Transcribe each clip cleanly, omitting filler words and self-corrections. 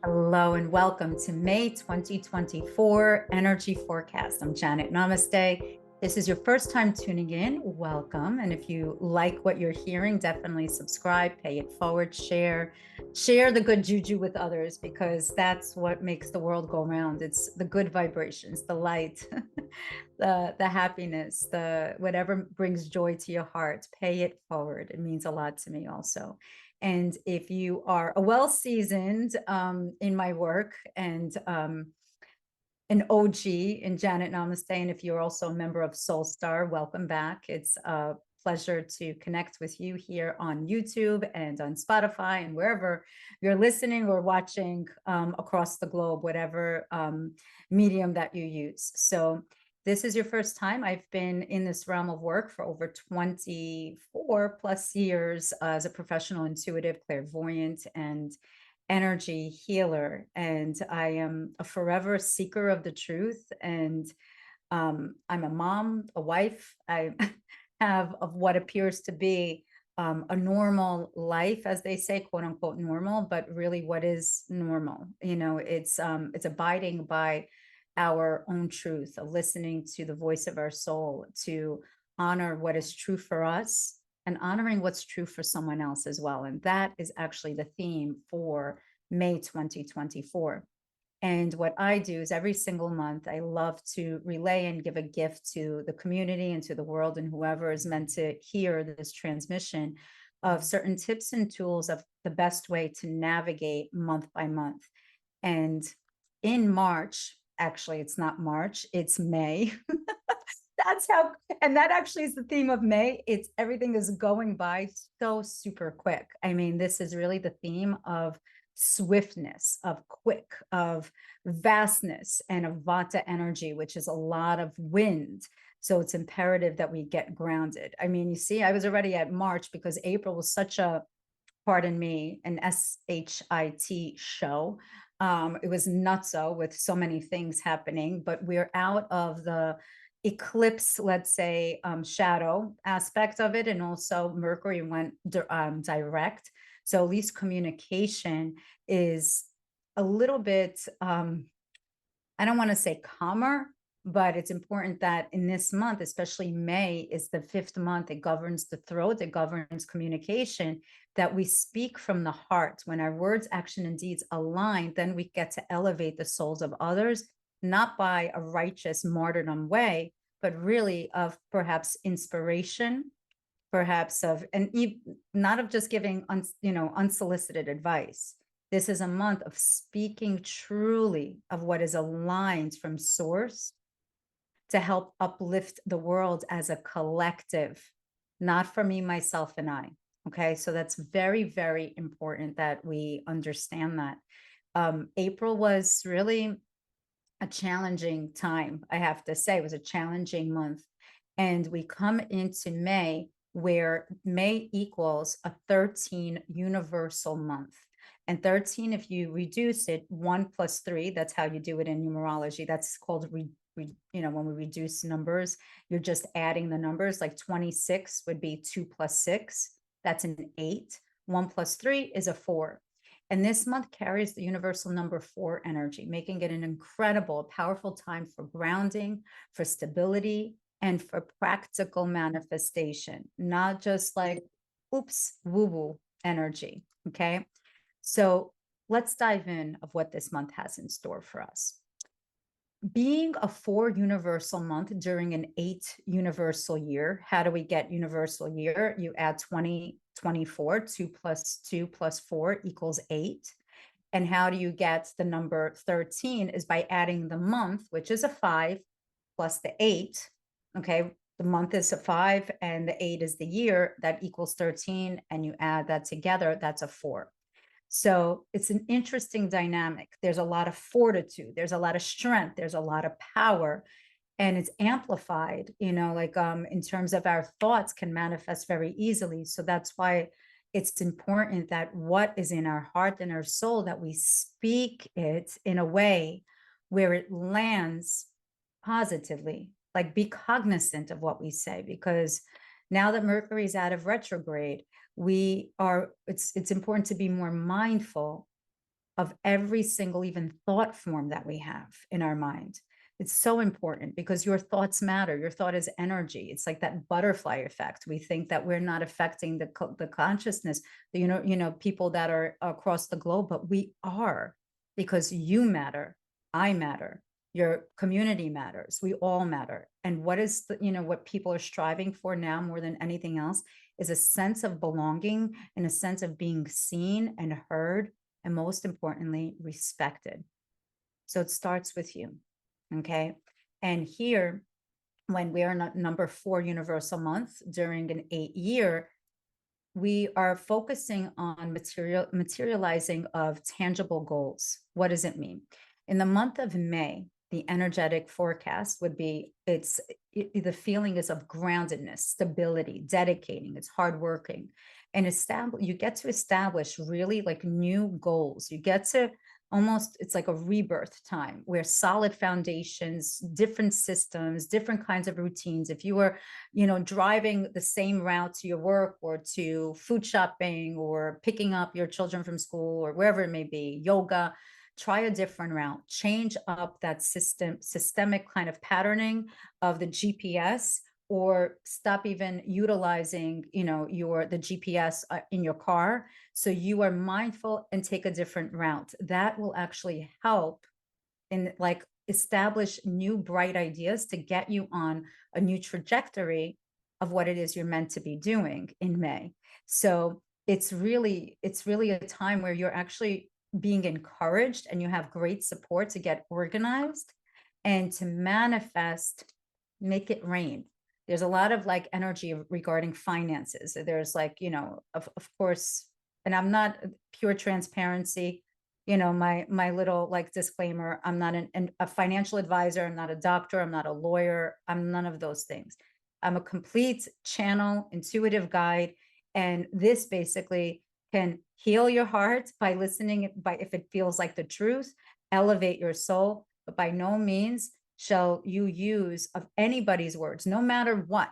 Hello and welcome to May 2024 Energy Forecast. I'm Janet. Namaste. This is your first time tuning in. Welcome. And if you like what you're hearing, definitely subscribe, pay it forward, share the good juju with others, because that's what makes the world go round. It's the good vibrations, the light, the happiness, the whatever brings joy to your heart. Pay it forward. It means a lot to me also. And if you are a well-seasoned in my work and an OG in Janet Namaste, and if you're also a member of Soul Star, welcome back. It's a pleasure to connect with you here on YouTube and on Spotify and wherever you're listening or watching across the globe, whatever medium that you use. So this is your first time. I've been in this realm of work for over 24 plus years as a professional intuitive, clairvoyant, and energy healer. And I am a forever seeker of the truth. And I'm a mom, a wife. I have of what appears to be a normal life, as they say, quote unquote normal, but really what is normal? It's abiding by our own truth, of listening to the voice of our soul, to honor what is true for us and honoring what's true for someone else as well. And that is actually the theme for May 2024. And what I do is every single month, I love to relay and give a gift to the community and to the world and whoever is meant to hear this transmission of certain tips and tools of the best way to navigate month by month. And in March, actually, it's not March, it's May. That's how, and that actually is the theme of May. It's everything is going by so super quick. I mean, this is really the theme of swiftness, of quick, of vastness, and of Vata energy, which is a lot of wind. So it's imperative that we get grounded. I mean, you see, I was already at March because April was such a, pardon me, an SHIT show. It was nutso with so many things happening, but we're out of the eclipse, let's say, shadow aspect of it. And also Mercury went direct. So at least communication is a little bit, I don't want to say calmer, but it's important that in this month, especially May, is the 5th month. It governs the throat, it governs communication, that we speak from the heart. When our words, action, and deeds align, then we get to elevate the souls of others, not by a righteous martyrdom way, but really of perhaps inspiration, perhaps of, and not of just giving, unsolicited advice. This is a month of speaking truly of what is aligned from source to help uplift the world as a collective, not for me, myself, and I. Okay, so that's very, very important that we understand that. April was really a challenging time, I have to say. It was a challenging month. And we come into May, where May equals a 13 universal month. And 13, if you reduce it, 1 plus 3, that's how you do it in numerology. That's called, when we reduce numbers, you're just adding the numbers. Like 26 would be 2 plus 6. That's an 8. 1 plus 3 is a 4. And this month carries the universal number 4 energy, making it an incredible, powerful time for grounding, for stability, and for practical manifestation, not just like, oops, woo-woo energy, okay? So let's dive in of what this month has in store for us. Being a 4 universal month during an 8 universal year, how do we get universal year? You add 24, 2 plus 2 plus 4 equals 8. And how do you get the number 13 is by adding the month, which is a 5, plus the 8. Okay, the month is a 5 and the 8 is the year, that equals 13. And you add that together, that's a 4. So it's an interesting dynamic. There's a lot of fortitude, there's a lot of strength, there's a lot of power, and it's amplified, in terms of our thoughts can manifest very easily. So that's why it's important that what is in our heart and our soul, that we speak it in a way where it lands positively. Like, be cognizant of what we say, because now that Mercury is out of retrograde, it's important to be more mindful of every single even thought form that we have in our mind. It's so important because your thoughts matter. Your thought is energy. It's like that butterfly effect. We think that we're not affecting the consciousness, people that are across the globe, but we are, because you matter, I matter, your community matters, we all matter. And what is what people are striving for now more than anything else is a sense of belonging and a sense of being seen and heard, and most importantly, respected. So it starts with you. Okay. And here, when we are number 4 universal month during an 8-year, we are focusing on materializing of tangible goals. What does it mean? In the month of May, the energetic forecast would be the feeling is of groundedness, stability, dedicating, it's hardworking, and you get to establish really like new goals. You get to almost, it's like a rebirth time where solid foundations, different systems, different kinds of routines. If you were driving the same route to your work or to food shopping or picking up your children from school or wherever it may be, yoga, try a different route, change up that systemic kind of patterning of the GPS, or stop even utilizing the GPS in your car, so you are mindful and take a different route. That will actually help in like establish new bright ideas to get you on a new trajectory of what it is you're meant to be doing in May. So it's really a time where you're actually being encouraged and you have great support to get organized and to manifest, make it rain. There's a lot of like energy regarding finances. There's like, of course, and I'm not pure transparency, my little like disclaimer, I'm not a financial advisor, I'm not a doctor, I'm not a lawyer, I'm none of those things. I'm a complete channel, intuitive guide, and this basically can heal your heart by listening, if it feels like the truth, elevate your soul, but by no means shall you use of anybody's words, no matter what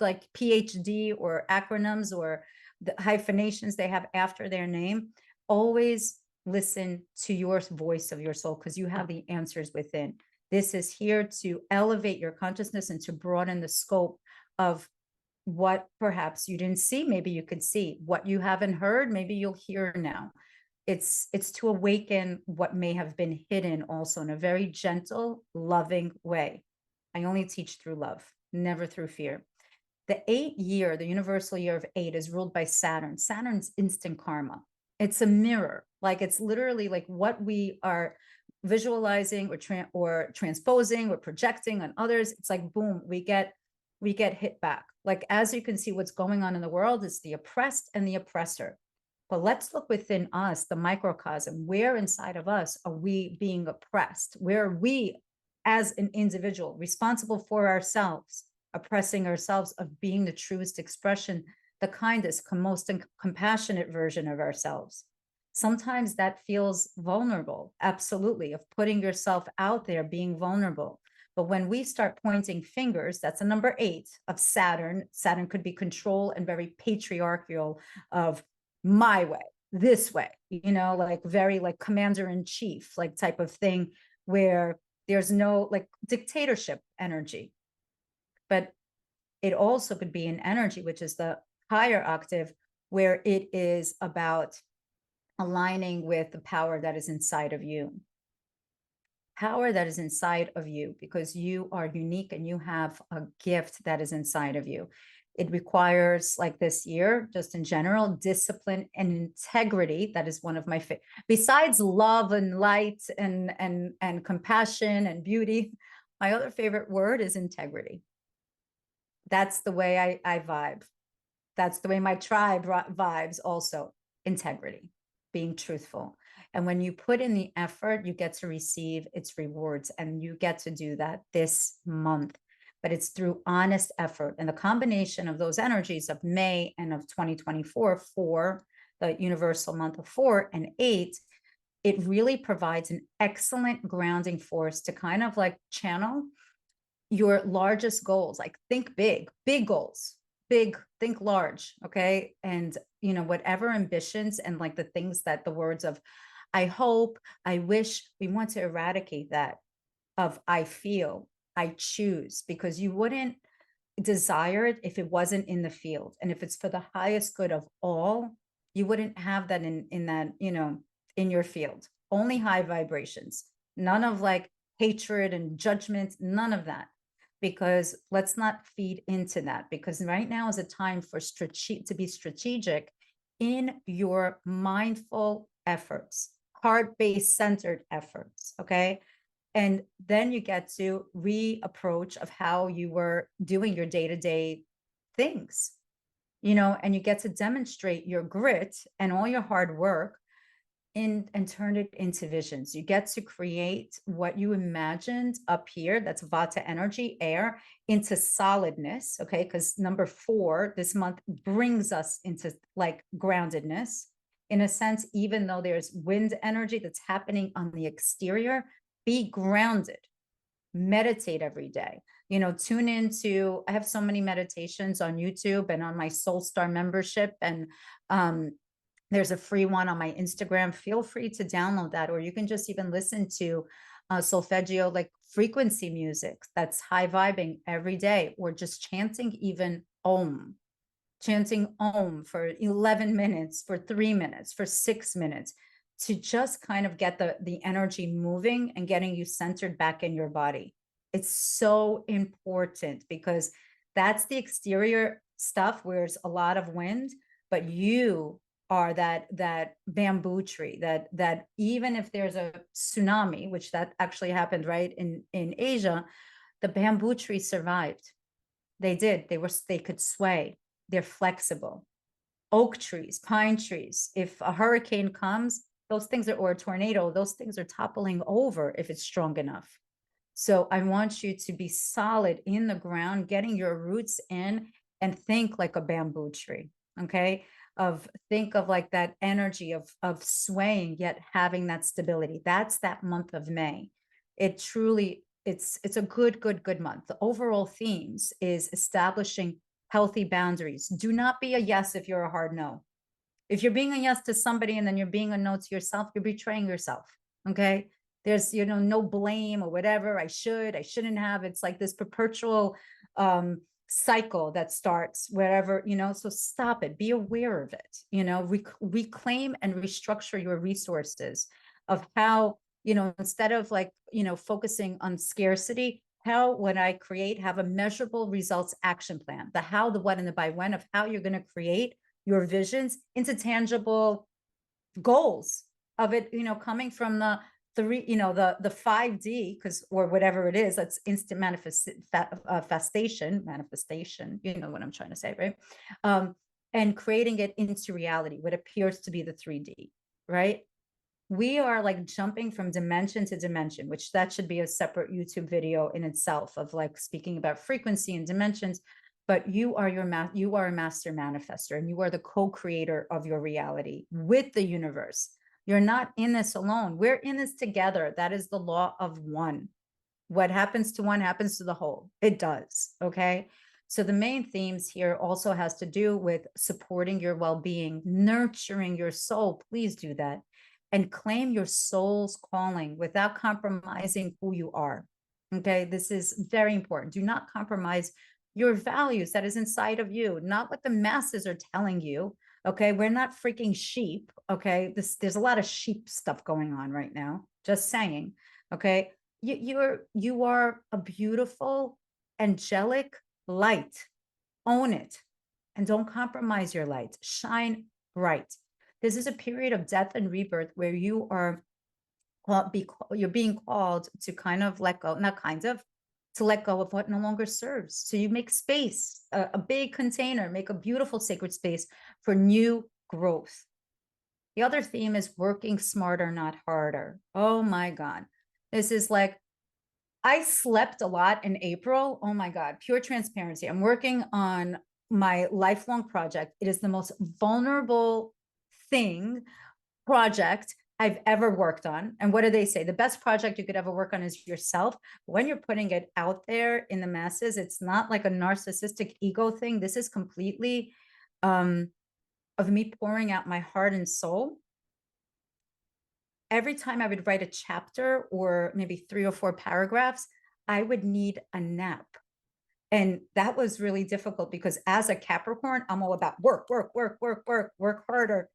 like PhD or acronyms or the hyphenations they have after their name. Always listen to your voice of your soul, because you have the answers within. This is here to elevate your consciousness and to broaden the scope of what perhaps you didn't see. Maybe you could see what you haven't heard. Maybe you'll hear now. It's to awaken what may have been hidden, also in a very gentle, loving way. I only teach through love, never through fear. The 8-year, the universal year of 8, is ruled by Saturn. Saturn's instant karma. It's a mirror. Like, it's literally like what we are visualizing or transposing or projecting on others. It's like, boom, we get hit back. Like, as you can see, what's going on in the world is the oppressed and the oppressor. But let's look within us, the microcosm. Where inside of us are we being oppressed? Where are we as an individual responsible for ourselves, oppressing ourselves of being the truest expression, the kindest, most compassionate version of ourselves? Sometimes that feels vulnerable, absolutely, of putting yourself out there, being vulnerable. But when we start pointing fingers, that's a number 8 of Saturn. Saturn could be control and very patriarchal, of my way, this way, like very like commander in chief, like type of thing, where there's no like dictatorship energy. But it also could be an energy, which is the higher octave, where it is about aligning with the power that is inside of you. Power that is inside of you, because you are unique and you have a gift that is inside of you. It requires, like this year, just in general, discipline and integrity. That is one of my favorite, besides love and light and compassion and beauty. My other favorite word is integrity. That's the way I vibe. That's the way my tribe vibes also. Integrity, being truthful. And when you put in the effort, you get to receive its rewards, and you get to do that this month. But it's through honest effort, and the combination of those energies of May and of 2024 for the universal month of 4 and 8, it really provides an excellent grounding force to kind of like channel your largest goals. Like, think big goals, big, think large, okay? And, you know, whatever ambitions and like the things that the words of I hope, I wish, we want to eradicate that of I feel, I choose, because you wouldn't desire it if it wasn't in the field. And if it's for the highest good of all, you wouldn't have that in that, you know, in your field. Only high vibrations, none of like hatred and judgment, none of that. Because let's not feed into that, because right now is a time for to be strategic in your mindful efforts, heart-based centered efforts, okay? And then you get to reapproach of how you were doing your day-to-day things, you know, and you get to demonstrate your grit and all your hard work and turn it into visions. You get to create what you imagined up here, that's vata energy, air, into solidness, okay? Because number 4 this month brings us into like groundedness. In a sense, even though there's wind energy that's happening on the exterior, be grounded, meditate every day, you know, tune into, I have so many meditations on YouTube and on my Soul Star membership, and there's a free one on my Instagram. Feel free to download that, or you can just even listen to solfeggio, like frequency music that's high vibing every day, or just chanting even Om, chanting Om for 11 minutes, for 3 minutes, for 6 minutes, to just kind of get the energy moving and getting you centered back in your body. It's so important, because that's the exterior stuff where it's a lot of wind, but you are that bamboo tree that even if there's a tsunami, which that actually happened right in Asia, the bamboo tree survived. They did. They could sway. They're flexible. Oak trees, pine trees, if a hurricane comes, those things are, or a tornado, those things are toppling over if it's strong enough. So I want you to be solid in the ground, getting your roots in, and think like a bamboo tree, okay? Think of like that energy of swaying, yet having that stability. That's that month of May. It truly, it's a good month. The overall themes is establishing healthy boundaries. Do not be a yes if you're a hard no. If you're being a yes to somebody and then you're being a no to yourself, you're betraying yourself. Okay. There's, you know, no blame or whatever. I shouldn't have. It's like this perpetual cycle that starts wherever, you know, so stop it. Be aware of it, you know, reclaim and restructure your resources of how, you know, instead of like, you know, focusing on scarcity, how when I create, have a measurable results action plan, the how, the what, and the by when of how you're going to create your visions into tangible goals of it, you know, coming from the 3, you know, the 5D, because, or whatever it is, that's instant manifestation, you know what I'm trying to say, right? And creating it into reality, what appears to be the 3D, right? We are like jumping from dimension to dimension, which that should be a separate YouTube video in itself of like speaking about frequency and dimensions. But you are you are a master manifester, and you are the co-creator of your reality with the universe. You're not in this alone. We're in this together. That is the law of one. What happens to one happens to the whole. It does. Okay. So the main themes here also has to do with supporting your well-being, nurturing your soul. Please do that. And claim your soul's calling without compromising who you are. Okay. This is very important. Do not compromise your values that is inside of you, not what the masses are telling you. Okay. We're not freaking sheep. Okay. There's a lot of sheep stuff going on right now. Just saying. Okay. You are a beautiful, angelic light. Own it. And don't compromise your light. Shine bright. This is a period of death and rebirth where you are you're being called to kind of let go, not kind of, to let go of what no longer serves. So you make space, a big container, make a beautiful sacred space for new growth. The other theme is working smarter, not harder. Oh my God. This is like, I slept a lot in April. Oh my God, pure transparency. I'm working on my lifelong project. It is the most vulnerable project I've ever worked on. And what do they say? The best project you could ever work on is yourself. When you're putting it out there in the masses, it's not like a narcissistic ego thing. This is completely of me pouring out my heart and soul. Every time I would write a chapter or maybe 3 or 4 paragraphs, I would need a nap. And that was really difficult because as a Capricorn, I'm all about work, work, work, work, work, work harder,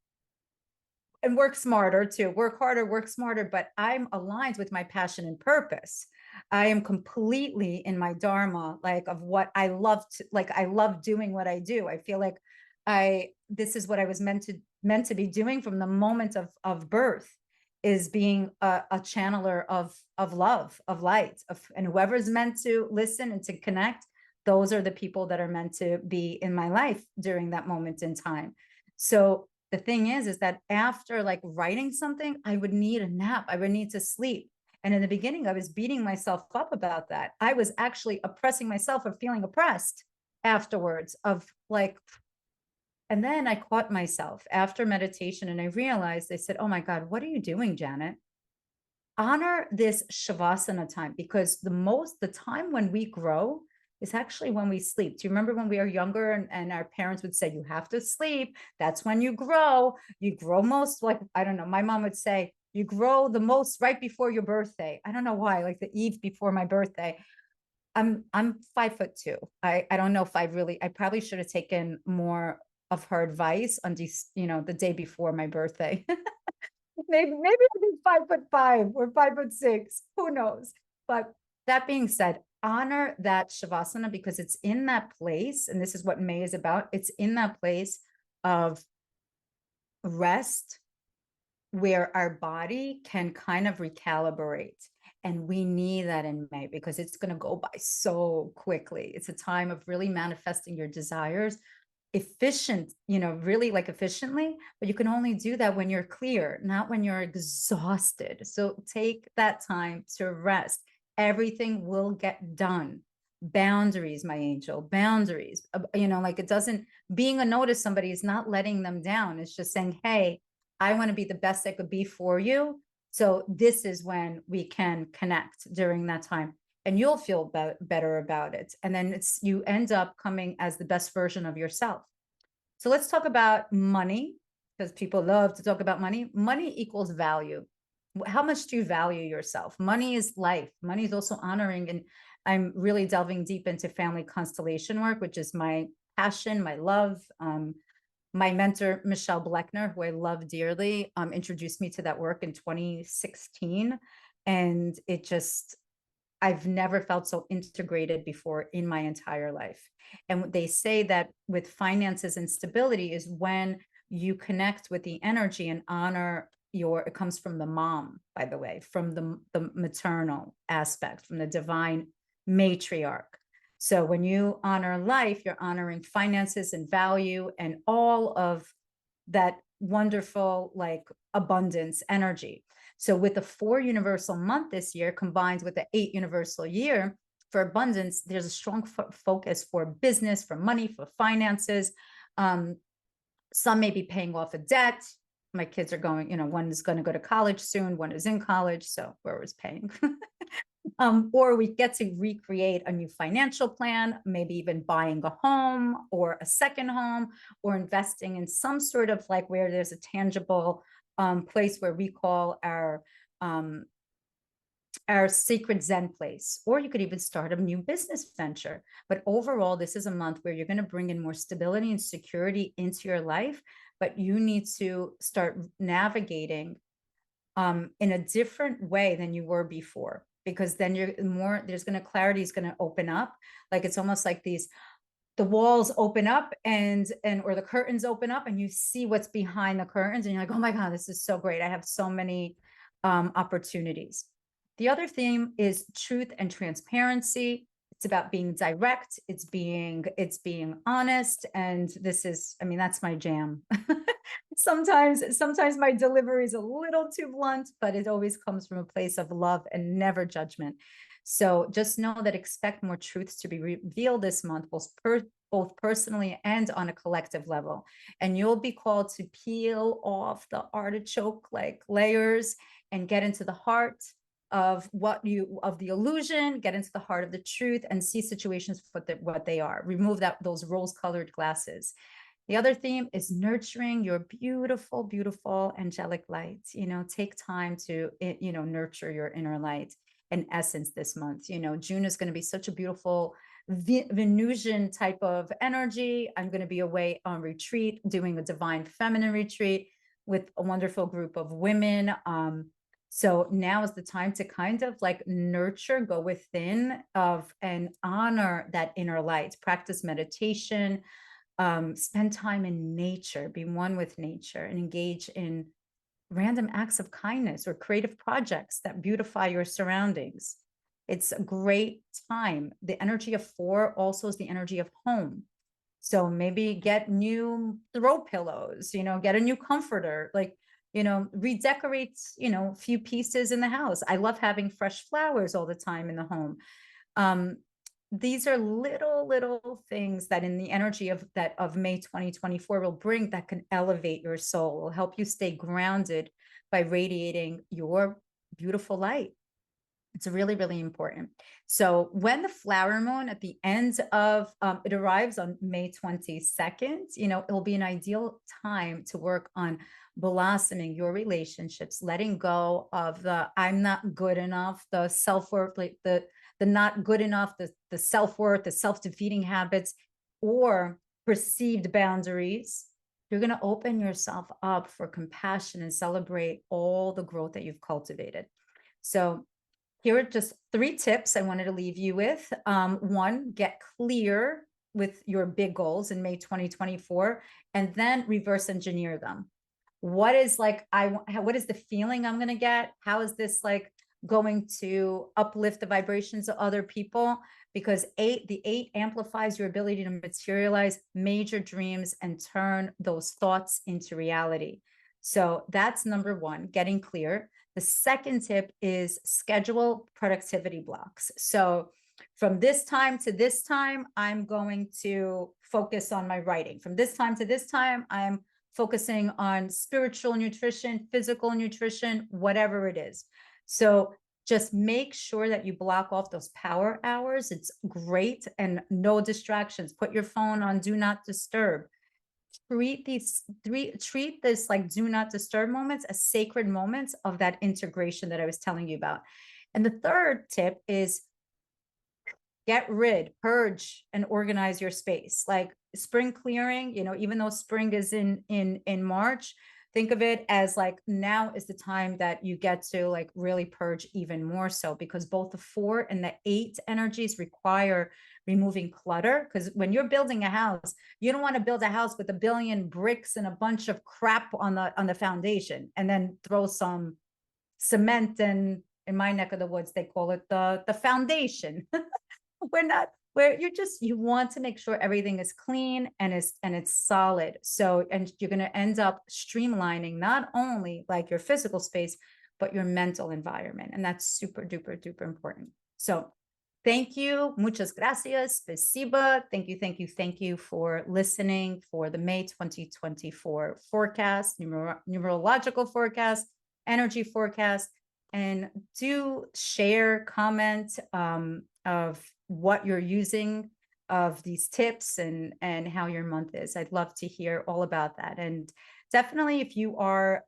and work smarter too. Work harder, work smarter, but I'm aligned with my passion and purpose. I am completely in my dharma, like of what I love to, like I love doing what I do. I feel like this is what I was meant to be doing from the moment of birth, is being a channeler of love, of light, and whoever's meant to listen and to connect, those are the people that are meant to be in my life during that moment in time. So the thing is that after like writing something, I would need a nap. I would need to sleep. And in the beginning, I was beating myself up about that. I was actually oppressing myself or feeling oppressed afterwards of like, and then I caught myself after meditation and I realized, I said, oh my God, what are you doing, Janet? Honor this Shavasana time, because the time when we grow is actually when we sleep. Do you remember when we were younger and our parents would say, you have to sleep? That's when you grow. You grow most, like, I don't know. My mom would say, you grow the most right before your birthday. I don't know why, like the eve before my birthday. I'm 5'2". I don't know if I probably should have taken more of her advice on these, the day before my birthday. Maybe I'll be 5'5" or 5'6". Who knows? But that being said, honor that Shavasana, because it's in that place, and this is what May is about. It's in that place of rest where our body can kind of recalibrate. And we need that in May because it's going to go by so quickly. It's a time of really manifesting your desires really like efficiently, but you can only do that when you're clear, not when you're exhausted. So take that time to rest. Everything will get done. Boundaries, my angel, boundaries. Like it doesn't, being a no to somebody is not letting them down. It's just saying, hey, I want to be the best I could be for you. So this is when we can connect during that time, and you'll feel better about it. And then you end up coming as the best version of yourself. So let's talk about money, because people love to talk about money. Money equals value. How much do you value yourself? Money is life. Money is also honoring. And I'm really delving deep into family constellation work, which is my passion, my love. My mentor, Michelle Bleckner, who I love dearly, introduced me to that work in 2016. And I've never felt so integrated before in my entire life. And they say that with finances and stability is when you connect with the energy and honor it comes from the mom, by the way, from the maternal aspect, from the divine matriarch. So when you honor life, you're honoring finances and value and all of that wonderful, like, abundance energy. So with the 4 universal month this year combined with the 8 universal year for abundance, there's a strong focus for business, for money, for finances. Some may be paying off a debt. My kids are going, one is going to go to college soon, one is in college, so whoever's paying. Or we get to recreate a new financial plan, maybe even buying a home or a second home, or investing in some sort of like where there's a tangible place where we call our sacred Zen place, or you could even start a new business venture. But overall, this is a month where you're going to bring in more stability and security into your life, but you need to start navigating in a different way than you were before, because then clarity is going to open up. Like it's almost like the walls open up or the curtains open up and you see what's behind the curtains and you're like, oh my God, this is so great. I have so many opportunities. The other theme is truth and transparency. It's about being direct. It's being honest. And that's my jam. Sometimes my delivery is a little too blunt, but it always comes from a place of love and never judgment. So just know that expect more truths to be revealed this month, both personally and on a collective level. And you'll be called to peel off the artichoke like layers and get into the heart of the illusion, get into the heart of the truth, and see situations for what they are. Remove those rose-colored glasses. The other theme is nurturing your beautiful, beautiful angelic light. Take time to, nurture your inner light and essence this month. June is going to be such a beautiful Venusian type of energy. I'm going to be away on retreat, doing a divine feminine retreat with a wonderful group of women. So now is the time to kind of like nurture, go within and honor that inner light, practice meditation, spend time in nature, be one with nature, and engage in random acts of kindness or creative projects that beautify your surroundings. It's a great time. The energy of 4 also is the energy of home. So maybe get new throw pillows, get a new comforter, redecorate, a few pieces in the house. I love having fresh flowers all the time in the home. These are little things that in the energy of May 2024 will bring that can elevate your soul, will help you stay grounded by radiating your beautiful light. It's really, really important. So when the flower moon at the end of it arrives on May 22nd, it'll be an ideal time to work on blossoming your relationships, letting go of the I'm not good enough, the self-worth, like the not good enough, the self-worth, the self-defeating habits, or perceived boundaries. You're going to open yourself up for compassion and celebrate all the growth that you've cultivated. So here are just 3 tips I wanted to leave you with. 1, get clear with your big goals in May 2024, and then reverse engineer them. What is what is the feeling I'm going to get? How is this going to uplift the vibrations of other people? Because the 8 amplifies your ability to materialize major dreams and turn those thoughts into reality. So that's number 1, getting clear. The second tip is schedule productivity blocks. So from this time to this time, I'm going to focus on my writing. From this time to this time, I'm focusing on spiritual nutrition, physical nutrition, whatever it is. So just make sure that you block off those power hours. It's great. And no distractions. Put your phone on do not disturb. Treat this like do not disturb moments as sacred moments of that integration that I was telling you about. And the third tip is get rid, purge, and organize your space. Like spring clearing, even though spring is in March, think of it as like now is the time that you get to really purge even more so, because both the 4 and the 8 energies require removing clutter. Because when you're building a house, you don't want to build a house with a billion bricks and a bunch of crap on the foundation and then throw some cement, and in my neck of the woods they call it the foundation. You want to make sure everything is clean and it's solid. So, and you're going to end up streamlining not only your physical space, but your mental environment. And that's super duper duper important. So thank you. Muchas gracias. Spasiba. Thank you for listening for the May 2024 forecast, numerological forecast, energy forecast. And do share, comment of what you're using of these tips and how your month is. I'd love to hear all about that. And definitely if you are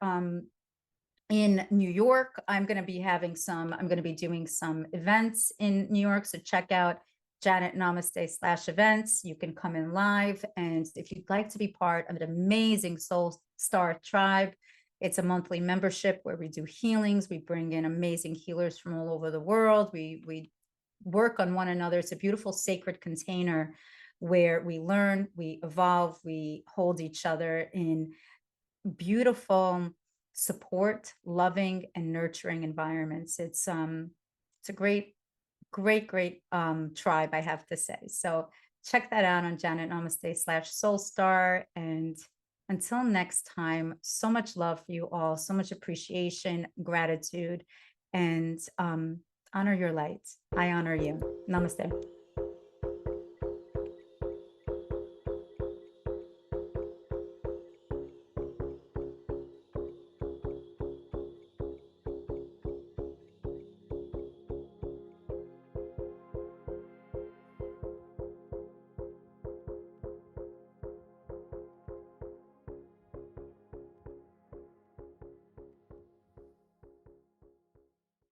in New York, I'm going to be doing some events in New York. So check out Janet Namaste /events. You can come in live. And if you'd like to be part of an amazing Soul Star tribe, it's a monthly membership where we do healings. We bring in amazing healers from all over the world. We work on one another. It's a beautiful sacred container where we learn, we evolve, we hold each other in beautiful support, loving, and nurturing environments. It's a great tribe, I have to say. So check that out on Janet Namaste /Soulstar. And until next time, so much love for you all, so much appreciation, gratitude, and honor your light. I honor you. Namaste.